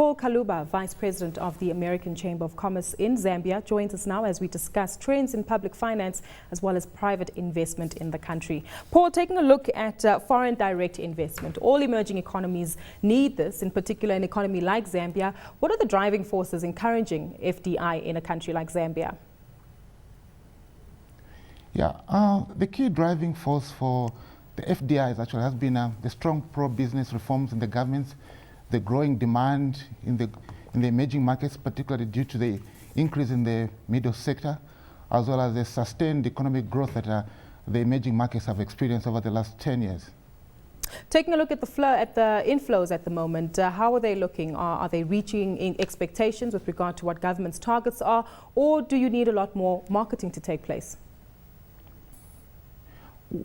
Paul Kaluba, Vice President of the American Chamber of Commerce in Zambia, joins us now as we discuss trends in public finance as well as private investment in the country. Paul, taking a look at foreign direct investment, all emerging economies need this, in particular an economy like Zambia. What are the driving forces encouraging FDI in a country like Zambia? Yeah, the key driving force for the FDIs actually has been the strong pro-business reforms in the governments, the growing demand in the emerging markets, particularly due to the increase in the middle sector, as well as the sustained economic growth that the emerging markets have experienced over the last 10 years. Taking a look at the inflows at the moment, how are they looking? Are they reaching expectations with regard to what government's targets are, or do you need a lot more marketing to take place?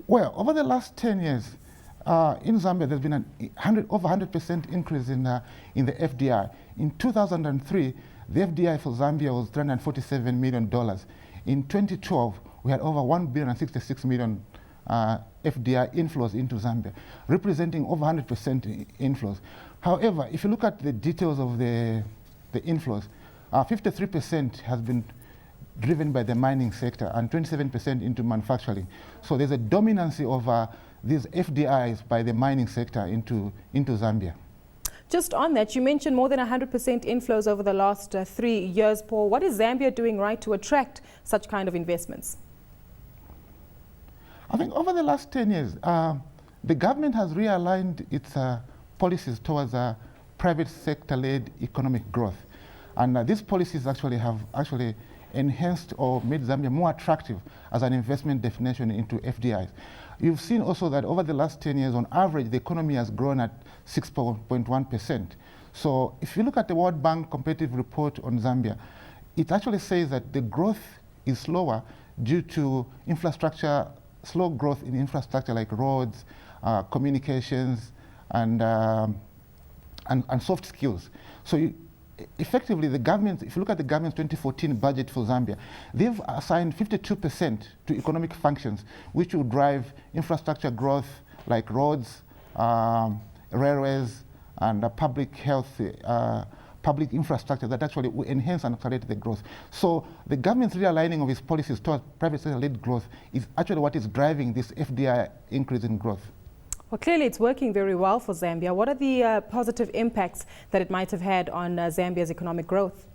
Well, over the last 10 years, in Zambia, there's been over 100% increase in the FDI. In 2003, the FDI for Zambia was $347 million. In 2012, we had over $1.066 billion FDI inflows into Zambia, representing over 100% inflows. However, if you look at the details of the inflows, 53% has been driven by the mining sector and 27% into manufacturing. So there's a dominancy of these FDIs by the mining sector into Zambia. Just on that, you mentioned more than 100% inflows over the last 3 years, Paul. What is Zambia doing right to attract such kind of investments? I think over the last 10 years, the government has realigned its policies towards private sector-led economic growth. And these policies have enhanced or made Zambia more attractive as an investment destination into FDIs. You've seen also that over the last 10 years, on average, the economy has grown at 6.1%. So if you look at the World Bank competitive report on Zambia, it actually says that the growth is slower due to slow growth in infrastructure like roads, communications, and soft skills. So effectively, the government, if you look at the government's 2014 budget for Zambia, they've assigned 52% to economic functions, which will drive infrastructure growth like roads, railways, and public health, public infrastructure that actually will enhance and accelerate the growth. So the government's realigning of its policies towards private sector-led growth is actually what is driving this FDI increase in growth. Well, clearly it's working very well for Zambia. What are the positive impacts that it might have had on Zambia's economic growth?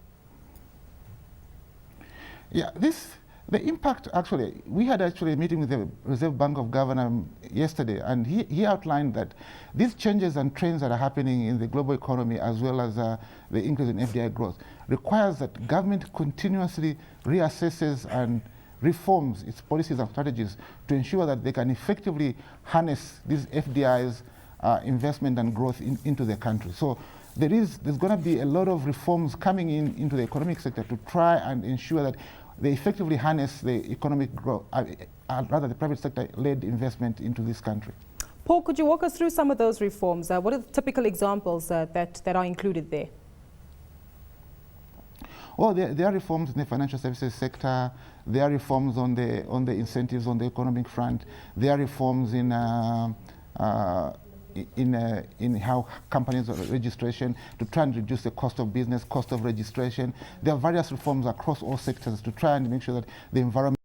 Yeah, the impact actually, we had actually a meeting with the Reserve Bank of Governors yesterday, and he outlined that these changes and trends that are happening in the global economy, as well as the increase in FDI growth, requires that government continuously reassesses and reforms its policies and strategies to ensure that they can effectively harness these FDI's investment and growth into the country. So there's going to be a lot of reforms coming into the economic sector to try and ensure that they effectively harness the economic growth, rather the private sector-led investment into this country. Paul, could you walk us through some of those reforms? What are the typical examples that are included there? Well, there are reforms in the financial services sector. There are reforms on the incentives on the economic front. There are reforms in how companies registration to try and reduce the cost of business, cost of registration. There are various reforms across all sectors to try and make sure that the environment